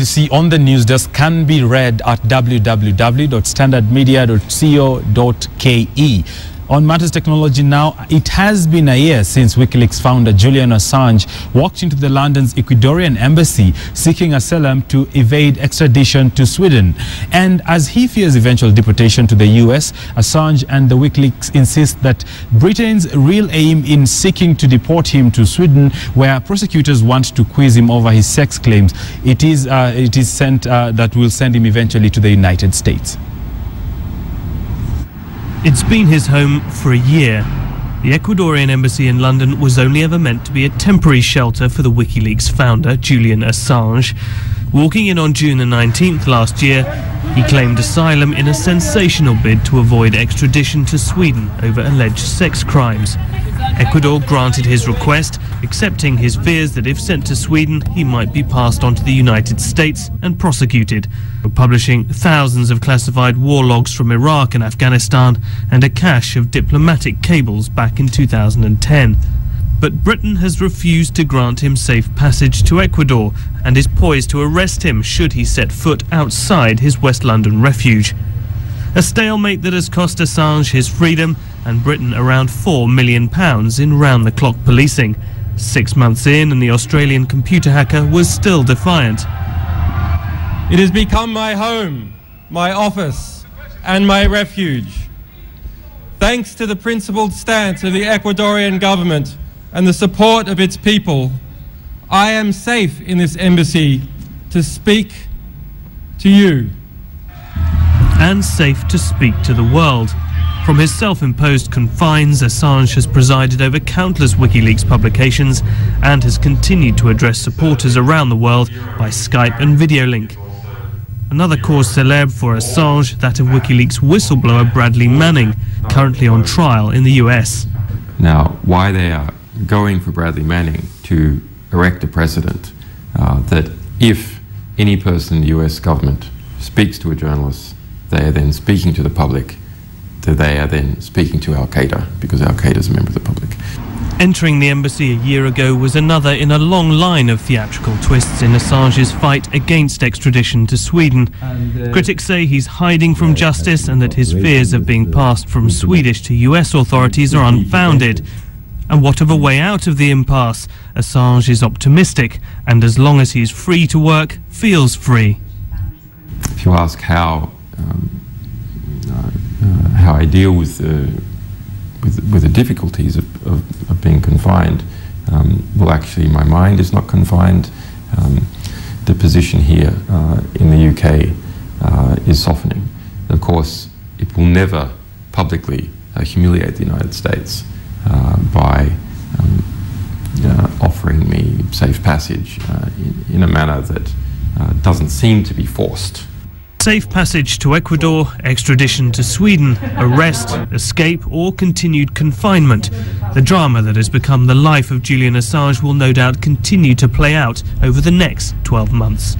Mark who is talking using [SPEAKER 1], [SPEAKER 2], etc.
[SPEAKER 1] See on the news desk can be read at www.standardmedia.co.ke. On Matters Technology now, it has been a year since Wikileaks founder Julian Assange walked into the London's Ecuadorian embassy seeking asylum to evade extradition to Sweden. And as he fears eventual deportation to the US, Assange and the Wikileaks insist that Britain's real aim in seeking to deport him to Sweden, where prosecutors want to quiz him over his sex claims, it is sent that will send him eventually to the United States.
[SPEAKER 2] It's been his home for a year. The Ecuadorian embassy in London was only ever meant to be a temporary shelter for the Wikileaks founder, Julian Assange. Walking in on June the 19th last year, he claimed asylum in a sensational bid to avoid extradition to Sweden over alleged sex crimes. Ecuador granted his request, accepting his fears that if sent to Sweden, he might be passed on to the United States and prosecuted, publishing thousands of classified war logs from Iraq and Afghanistan and a cache of diplomatic cables back in 2010. But Britain has refused to grant him safe passage to Ecuador and is poised to arrest him should he set foot outside his West London refuge. A stalemate that has cost Assange his freedom and Britain around £4 million in round-the-clock policing. 6 months in, and the Australian computer hacker was still defiant.
[SPEAKER 3] It has become my home, my office, and my refuge. Thanks to the principled stance of the Ecuadorian government and the support of its people, I am safe in this embassy to speak to you.
[SPEAKER 2] And safe to speak to the world. From his self-imposed confines, Assange has presided over countless Wikileaks publications and has continued to address supporters around the world by Skype and video link. Another cause célèbre for Assange, that of Wikileaks whistleblower Bradley Manning, currently on trial in the US.
[SPEAKER 4] Now, why they are going for Bradley Manning to erect a precedent that if any person in the US government speaks to a journalist, they are then speaking to the public, that they are then speaking to Al-Qaeda, because Al-Qaeda is a member of the public.
[SPEAKER 2] Entering the embassy a year ago was another in a long line of theatrical twists in Assange's fight against extradition to Sweden. Critics say he's hiding from justice and that his fears of being passed from Swedish to US authorities are unfounded. And what of a way out of the impasse? Assange is optimistic, and as long as he's free to work, feels free.
[SPEAKER 4] If you ask how I deal with the difficulties of being confined, well, actually, my mind is not confined. The position here in the UK is softening. Of course, it will never publicly humiliate the United States by offering me safe passage in a manner that doesn't seem to be forced.
[SPEAKER 2] Safe passage to Ecuador, extradition to Sweden, arrest, escape or continued confinement. The drama that has become the life of Julian Assange will no doubt continue to play out over the next 12 months.